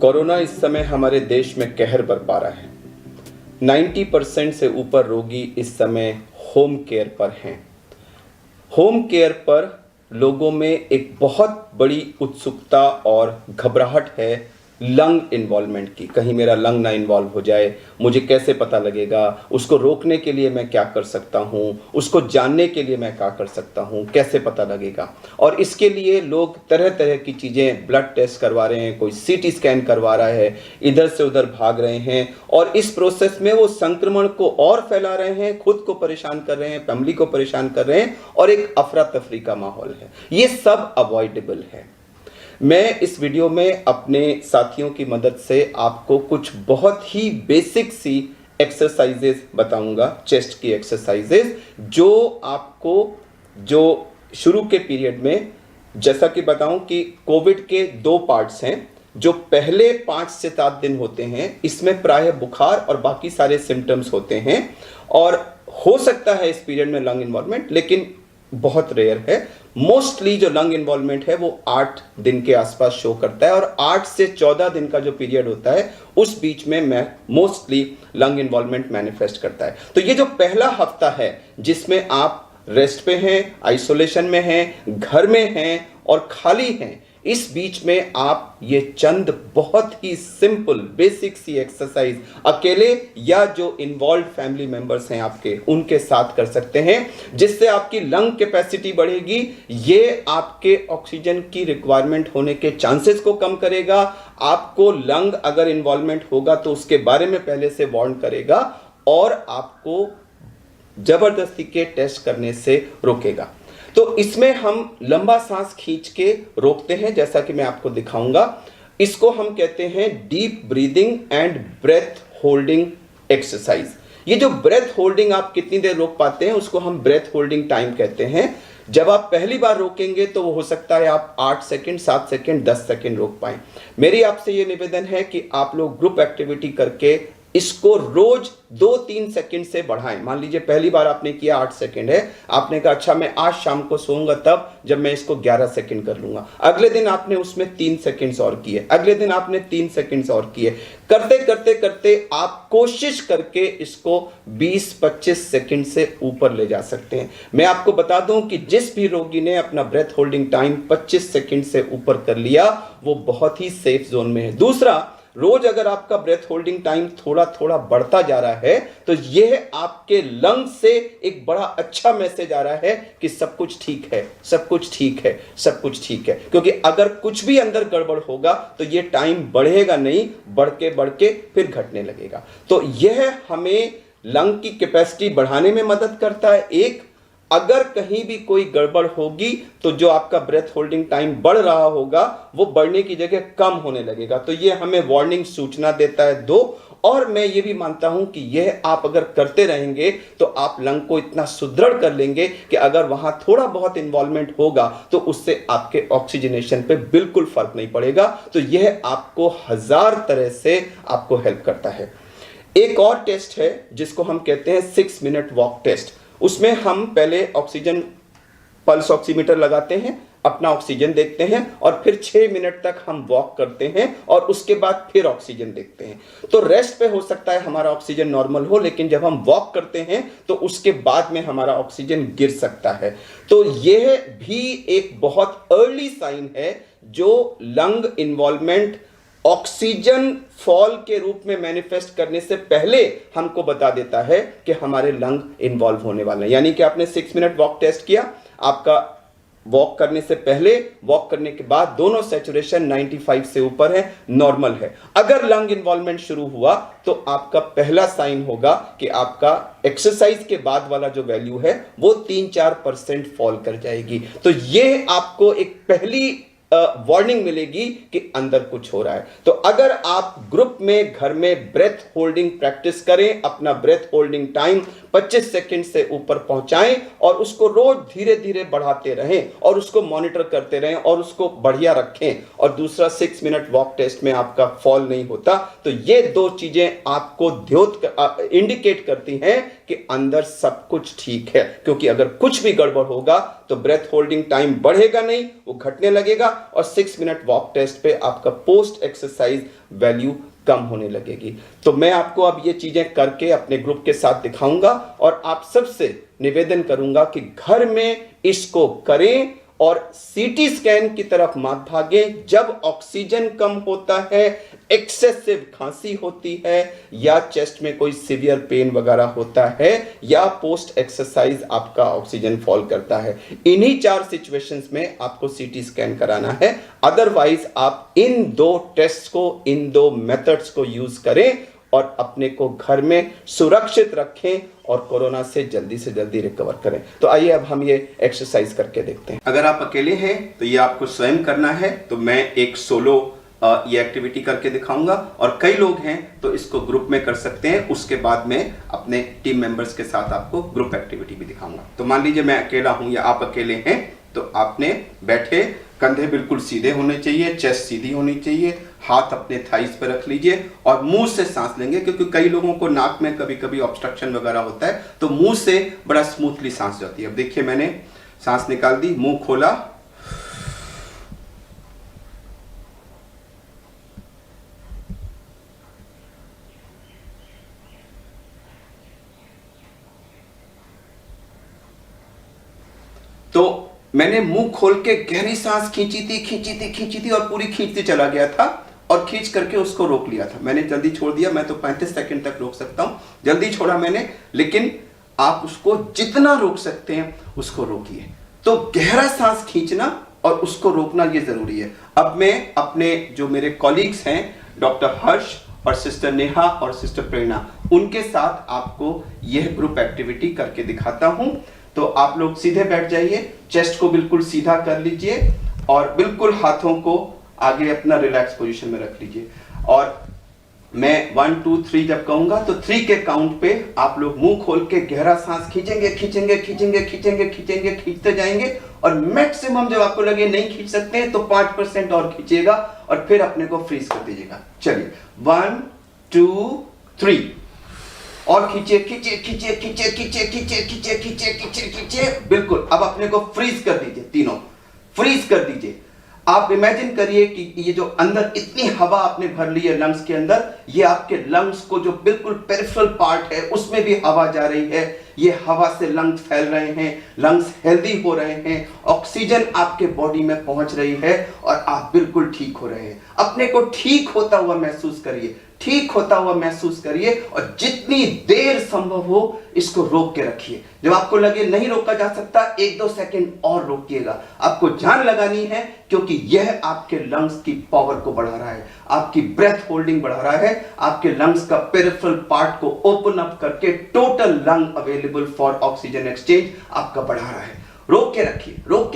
Corona इस समय हमारे देश में कहर बरपा रहा है। 90% से ऊपर रोगी इस समय होम केयर पर हैं। होम केयर पर लोगों में एक बहुत बड़ी उत्सुकता और घबराहट है लंग इन्वॉल्वमेंट की। कहीं मेरा लंग ना इन्वॉल्व हो जाए, मुझे कैसे पता लगेगा, उसको रोकने के लिए मैं क्या कर सकता हूँ, उसको जानने के लिए मैं क्या कर सकता हूँ, कैसे पता लगेगा। और इसके लिए लोग तरह तरह की चीज़ें, ब्लड टेस्ट करवा रहे हैं, कोई सीटी स्कैन करवा रहा है, इधर से उधर भाग रहे हैं और इस प्रोसेस में वो संक्रमण को और फैला रहे हैं, खुद को परेशान कर रहे हैं, फैमिली को परेशान कर रहे हैं और एक अफरा तफरी का माहौल है। ये सब अवॉइडेबल है। मैं इस वीडियो में अपने साथियों की मदद से आपको कुछ बहुत ही बेसिक सी एक्सरसाइजेस बताऊंगा, चेस्ट की एक्सरसाइजेस, जो आपको जो शुरू के पीरियड में, जैसा कि बताऊं कि कोविड के 2 पार्ट्स हैं। जो पहले 5 से 7 दिन होते हैं, इसमें प्रायः बुखार और बाकी सारे सिम्टम्स होते हैं और हो सकता है इस पीरियड में लंग इन्वॉल्वमेंट, लेकिन बहुत रेयर है। मोस्टली जो लंग इन्वॉल्वमेंट है वो 8 दिन के आसपास शो करता है और 8 से 14 दिन का जो पीरियड होता है उस बीच में मोस्टली लंग इन्वॉल्वमेंट मैनिफेस्ट करता है। तो ये जो पहला हफ्ता है जिसमें आप रेस्ट पे हैं, आइसोलेशन में हैं, घर में हैं और खाली हैं, इस बीच में आप ये चंद बहुत ही सिंपल बेसिक सी एक्सरसाइज अकेले या जो इन्वॉल्व फैमिली मेंबर्स हैं आपके, उनके साथ कर सकते हैं, जिससे आपकी लंग कैपेसिटी बढ़ेगी। ये आपके ऑक्सीजन की रिक्वायरमेंट होने के चांसेस को कम करेगा। आपको लंग अगर इन्वॉल्वमेंट होगा तो उसके बारे में पहले से वार्न करेगा और आपको जबरदस्ती के टेस्ट करने से रोकेगा। तो इसमें हम लंबा सांस खींच के रोकते हैं, जैसा कि मैं आपको दिखाऊंगा। इसको हम कहते हैं deep breathing and breath holding exercise. ये जो ब्रेथ होल्डिंग आप कितनी देर रोक पाते हैं उसको हम ब्रेथ होल्डिंग टाइम कहते हैं। जब आप पहली बार रोकेंगे तो वो हो सकता है आप 8 सेकंड, 7 सेकंड, 10 सेकंड रोक पाएं। मेरी आपसे ये निवेदन है कि आप लोग ग्रुप एक्टिविटी करके इसको रोज 2-3 सेकंड से बढ़ाएं। मान लीजिए पहली बार आपने किया 8 सेकंड है, आपने कहा अच्छा मैं आज शाम को सोऊंगा तब जब मैं इसको 11 सेकंड कर लूंगा। अगले दिन आपने उसमें 3 सेकंड्स और किए, अगले दिन आपने 3 सेकंड्स और किए। करते करते करते आप कोशिश करके इसको 20-25 सेकंड से ऊपर ले जा सकते हैं। मैं आपको बता दूं कि जिस भी रोगी ने अपना ब्रेथ होल्डिंग टाइम 25 सेकंड से ऊपर कर लिया वो बहुत ही सेफ जोन में है। दूसरा, रोज अगर आपका ब्रेथ होल्डिंग टाइम थोड़ा थोड़ा बढ़ता जा रहा है तो यह आपके लंग से एक बड़ा अच्छा मैसेज आ रहा है कि सब कुछ ठीक है, सब कुछ ठीक है, सब कुछ ठीक है। क्योंकि अगर कुछ भी अंदर गड़बड़ होगा तो यह टाइम बढ़ेगा नहीं, बढ़ के फिर घटने लगेगा। तो यह हमें लंग की कैपेसिटी बढ़ाने में मदद करता है। एक, अगर कहीं भी कोई गड़बड़ होगी तो जो आपका ब्रेथ होल्डिंग टाइम बढ़ रहा होगा वो बढ़ने की जगह कम होने लगेगा। तो ये हमें वार्निंग सूचना देता है। 2, और मैं ये भी मानता हूं कि यह आप अगर करते रहेंगे तो आप लंग को इतना सुदृढ़ कर लेंगे कि अगर वहां थोड़ा बहुत इन्वॉल्वमेंट होगा तो उससे आपके ऑक्सीजनेशन पे बिल्कुल फर्क नहीं पड़ेगा। तो यह आपको 1000 तरह से आपको हेल्प करता है। एक और टेस्ट है जिसको हम कहते हैं 6 मिनट वॉक टेस्ट। उसमें हम पहले ऑक्सीजन पल्स ऑक्सीमीटर लगाते हैं, अपना ऑक्सीजन देखते हैं और फिर 6 मिनट तक हम वॉक करते हैं और उसके बाद फिर ऑक्सीजन देखते हैं। तो रेस्ट पे हो सकता है हमारा ऑक्सीजन नॉर्मल हो, लेकिन जब हम वॉक करते हैं तो उसके बाद में हमारा ऑक्सीजन गिर सकता है। तो यह भी एक बहुत अर्ली साइन है जो लंग इन्वॉल्वमेंट ऑक्सीजन फॉल के रूप में मैनिफेस्ट करने से पहले हमको बता देता है कि हमारे लंग इन्वॉल्व होने वाले हैं। यानी कि आपने 6 मिनट वॉक टेस्ट किया, आपका वॉक करने से पहले, वॉक करने के बाद दोनों सैचुरेशन 95 से ऊपर है, नॉर्मल है। अगर लंग इन्वॉल्वमेंट शुरू हुआ तो आपका पहला साइन होगा कि आपका एक्सरसाइज के बाद वाला जो वैल्यू है वो 3-4% फॉल कर जाएगी। तो ये आपको एक पहली वार्निंग मिलेगी कि अंदर कुछ हो रहा है। तो अगर आप ग्रुप में, घर में ब्रेथ होल्डिंग प्रैक्टिस करें, अपना ब्रेथ होल्डिंग टाइम 25 सेकंड से ऊपर पहुंचाएं और उसको रोज धीरे धीरे बढ़ाते रहें और उसको मॉनिटर करते रहें और उसको बढ़िया रखें, और दूसरा 6 मिनट वॉक टेस्ट में आपका फॉल नहीं होता, तो ये 2 चीजें आपको इंडिकेट करती हैं कि अंदर सब कुछ ठीक है। क्योंकि अगर कुछ भी गड़बड़ होगा तो ब्रेथ होल्डिंग टाइम बढ़ेगा नहीं, वो घटने लगेगा और 6 मिनट वॉक टेस्ट पे आपका पोस्ट एक्सरसाइज वैल्यू कम होने लगेगी। तो मैं आपको अब ये चीजें करके अपने ग्रुप के साथ दिखाऊंगा और आप सबसे निवेदन करूंगा कि घर में इसको करें और सीटी स्कैन की तरफ मत भागें। जब ऑक्सीजन कम होता है, एक्सेसिव खांसी होती है या चेस्ट में कोई सीवियर पेन वगैरह होता है या पोस्ट एक्सरसाइज आपका ऑक्सीजन फॉल करता है, इन्हीं 4 सिचुएशंस में आपको सीटी स्कैन कराना है। अदरवाइज आप इन 2 टेस्ट को, इन 2 मेथड्स को यूज करें और अपने को घर में सुरक्षित रखें और कोरोना से जल्दी रिकवर करें। तो आइए अब हम ये एक्सरसाइज करके देखते हैं। अगर आप अकेले हैं तो ये आपको स्वयं करना है, तो मैं एक सोलो ये एक्टिविटी करके दिखाऊंगा और कई लोग हैं तो इसको ग्रुप में कर सकते हैं। उसके बाद में अपने टीम मेंबर्स के साथ आपको ग्रुप एक्टिविटी भी दिखाऊंगा। तो मान लीजिए मैं अकेला हूं या आप अकेले हैं, तो आपने बैठे, कंधे बिल्कुल सीधे होने चाहिए, चेस्ट सीधी होनी चाहिए, हाथ अपने थाइस पे रख लीजिए और मुंह से सांस लेंगे, क्योंकि कई लोगों को नाक में कभी कभी ऑब्स्ट्रक्शन वगैरह होता है, तो मुंह से बड़ा स्मूथली सांस जाती है। अब देखिए मैंने सांस निकाल दी, मुंह खोला, तो मैंने मुंह खोल के गहरी सांस खींची थी और पूरी खींचते चला गया था और खींच करके उसको रोक लिया था। मैंने जल्दी छोड़ दिया, मैं तो 35 सेकंड तक रोक सकता हूं, जल्दी छोड़ा मैंने, लेकिन आप उसको जितना रोक सकते हैं उसको रोकिए। तो गहरा सांस खींचना और उसको रोकना ये जरूरी है। अब मैं अपने जो मेरे कॉलीग्स हैं, डॉक्टर हर्ष और सिस्टर नेहा और सिस्टर प्रेरणा, उनके साथ आपको यह ग्रुप एक्टिविटी करके दिखाता हूं। तो आप लोग सीधे बैठ जाइए, चेस्ट को बिल्कुल सीधा कर लीजिए और बिल्कुल हाथों को आगे अपना रिलैक्स पोजीशन में रख लीजिए। और मैं 1 2 3 जब कहूंगा तो 3 के काउंट पे आप लोग मुंह खोल के गहरा सांस खींचते जाएंगे और मैक्सिमम जब आपको लगे नहीं खींच सकते हैं तो 5% और खींचिएगा और फिर अपने को फ्रीज कर दीजिएगा। चलिए 1 2 3 और खींचिए, बिल्कुल। अब अपने को फ्रीज कर दीजिए, तीनों फ्रीज कर दीजिए। आप इमेजिन करिए कि ये जो अंदर इतनी हवा आपने भर ली है लंग्स के अंदर, ये आपके लंग्स को जो बिल्कुल पेरिफेरल पार्ट है उसमें भी हवा जा रही है, ये हवा से लंग्स फैल रहे हैं, लंग्स हेल्दी हो रहे हैं, ऑक्सीजन आपके बॉडी में पहुंच रही है और आप बिल्कुल ठीक हो रहे हैं। अपने को ठीक होता हुआ महसूस करिए, ठीक होता हुआ महसूस करिए और जितनी देर संभव हो इसको रोक के रखिए। जब आपको लगे नहीं रोका जा सकता, 1-2 सेकंड और रोकिएगा। आपको जान लगानी है, क्योंकि यह आपके लंग्स की पावर को बढ़ा रहा है, आपकी ब्रेथ होल्डिंग बढ़ा रहा है, आपके लंग्स का पेरिफेरल पार्ट को ओपन अप करके total lung available for oxygen exchange आपका बढ़ा रहा है। रोक के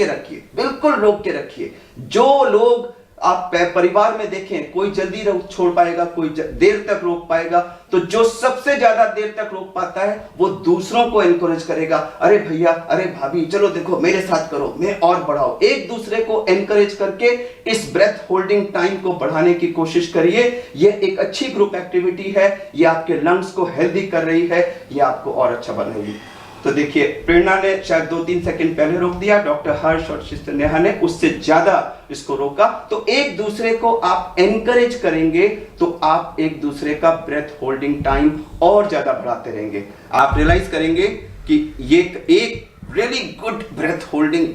रखिए, बिल्कुल रोक के रखिए। जो लोग आप परिवार में देखें, कोई जल्दी छोड़ पाएगा, कोई देर तक रोक पाएगा, तो जो सबसे ज्यादा देर तक रोक पाता है वो दूसरों को एनकरेज करेगा। अरे भैया, अरे भाभी, चलो देखो मेरे साथ करो, मैं और बढ़ाओ। एक दूसरे को एनकरेज करके इस ब्रेथ होल्डिंग टाइम को बढ़ाने की कोशिश करिए। यह एक अच्छी ग्रुप एक्टिविटी है, ये आपके लंग्स को हेल्दी कर रही है, ये आपको और अच्छा बनाएगी। तो देखिए, प्रेरणा ने शायद 2-3 सेकंड पहले रोक दिया, डॉक्टर हर्ष और सिस्टर नेहा ने उससे ज्यादा इसको रोका। तो एक दूसरे को आप एनकरेज करेंगे तो आप एक दूसरे का ब्रेथ होल्डिंग टाइम और ज्यादा बढ़ाते रहेंगे। आप रियलाइज करेंगे कि ये एक really good breath holding,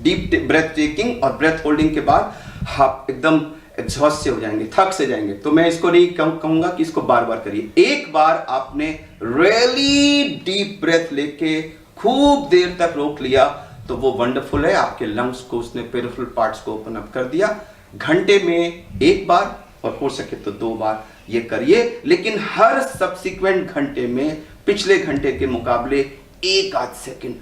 deep breath taking और ब्रेथ होल्डिंग के बाद आप एकदम एग्जॉस्ट से हो जाएंगे, थक से जाएंगे। तो मैं इसको नहीं कहूंगा कि इसको बार बार करिए। एक बार आपने रियली डीप ब्रेथ लेके खूब देर तक रोक लिया तो वो वंडरफुल है, आपके लंग्स को उसने पेरिफेरल पार्ट्स को ओपन अप कर दिया। घंटे में 1 बार और हो सके तो 2 बार ये करिए, लेकिन हर सब्सिक्वेंट घंटे में पिछले घंटे के मुकाबले 1-8 सेकंड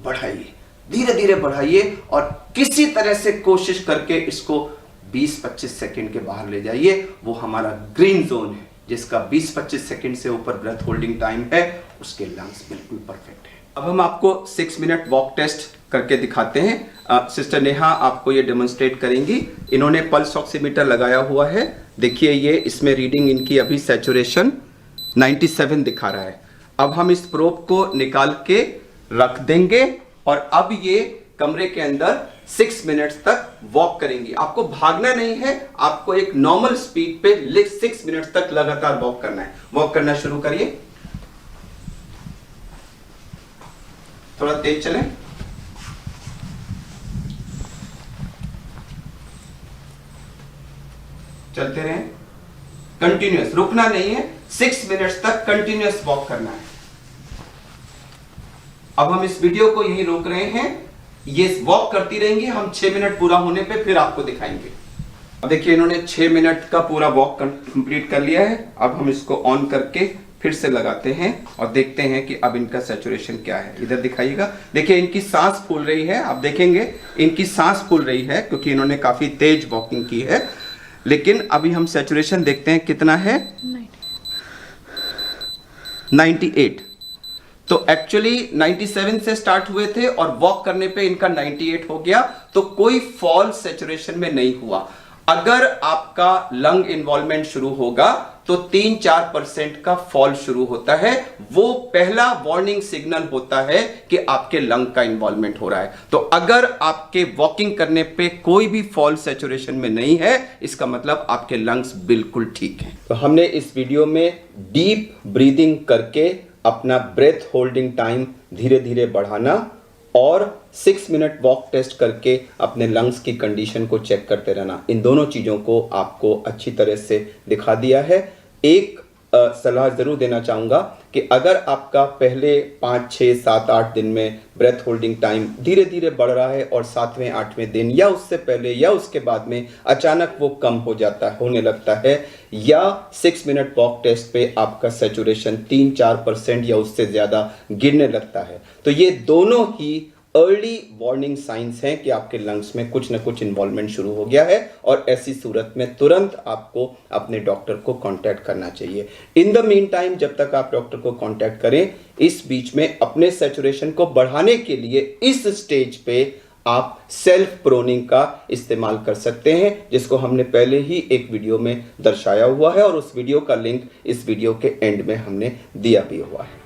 बढ़ाइए, धीरे धीरे बढ़ाइए और किसी तरह से कोशिश करके इसको 20-25 सेकंड के बाहर ले जाइए। वो हमारा ग्रीन जोन है, जिसका 20-25 सेकंड से ऊपर ब्रेथ होल्डिंग टाइम है, उसके लंग्स बिल्कुल परफेक्ट है। अब हम आपको 6 मिनट वॉक टेस्ट करके दिखाते हैं। सिस्टर नेहा आपको ये डेमोन्स्ट्रेट करेंगी। इन्होंने पल्स ऑक्सीमीटर लगाया हुआ है, देखिए ये इसमें रीडिंग इनकी अभी सैचुरेशन 97 दिखा रहा है। अब हम इस प्रोब को निकाल के रख देंगे और अब ये कमरे के अंदर 6 मिनट्स तक वॉक करेंगी। आपको भागना नहीं है, आपको एक नॉर्मल स्पीड पे 6 मिनट्स तक लगातार वॉक करना है। वॉक करना शुरू करिए, थोड़ा तेज चलें। चलते रहें, कंटिन्यूअस, रुकना नहीं है। 6 मिनट्स तक कंटिन्यूअस वॉक करना है। अब हम इस वीडियो को यहीं रोक रहे हैं, ये वॉक करती रहेंगी। हम 6 मिनट पूरा होने पे फिर आपको दिखाएंगे। अब देखिए इन्होंने 6 मिनट का पूरा वॉक कंप्लीट कर लिया है। अब हम इसको ऑन करके फिर से लगाते हैं और देखते हैं कि अब इनका सैचुरेशन क्या है। इधर दिखाइएगा, देखिए इनकी सांस फूल रही है। आप देखेंगे इनकी सांस फूल रही है क्योंकि इन्होंने काफी तेज वॉकिंग की है। लेकिन अभी हम सैचुरेशन देखते हैं कितना है, 98। तो एक्चुअली 97 से स्टार्ट हुए थे और वॉक करने पे इनका 98 हो गया। तो कोई फॉल सैचुरेशन में नहीं हुआ। अगर आपका लंग इन्वॉल्वमेंट शुरू होगा तो 3-4% का फॉल शुरू होता है। वो पहला वार्निंग सिग्नल होता है कि आपके लंग का इन्वॉल्वमेंट हो रहा है। तो अगर आपके वॉकिंग करने पे कोई भी फॉल सैचुरेशन में नहीं है, इसका मतलब आपके लंग्स बिल्कुल ठीक हैं। तो हमने इस वीडियो में डीप ब्रीदिंग करके अपना ब्रेथ होल्डिंग टाइम धीरे धीरे बढ़ाना और 6 मिनट वॉक टेस्ट करके अपने लंग्स की कंडीशन को चेक करते रहना, इन दोनों चीज़ों को आपको अच्छी तरह से दिखा दिया है। एक सलाह ज़रूर देना चाहूँगा कि अगर आपका पहले 5, 6, 7, 8 दिन में ब्रेथ होल्डिंग टाइम धीरे धीरे बढ़ रहा है और 7वें, 8वें दिन या उससे पहले या उसके बाद में अचानक वो कम हो जाता है, होने लगता है, या 6 मिनट वॉक टेस्ट पे आपका सैचुरेशन 3-4% या उससे ज़्यादा गिरने लगता है, तो ये दोनों ही अर्ली वार्निंग साइंस हैं कि आपके लंग्स में कुछ ना कुछ इन्वॉल्वमेंट शुरू हो गया है और ऐसी सूरत में तुरंत आपको अपने डॉक्टर को कांटेक्ट करना चाहिए। इन द मीन टाइम, जब तक आप डॉक्टर को कांटेक्ट करें, इस बीच में अपने सैचुरेशन को बढ़ाने के लिए इस स्टेज पे आप सेल्फ प्रोनिंग का इस्तेमाल कर सकते हैं, जिसको हमने पहले ही एक वीडियो में दर्शाया हुआ है और उस वीडियो का लिंक इस वीडियो के एंड में हमने दिया भी हुआ है।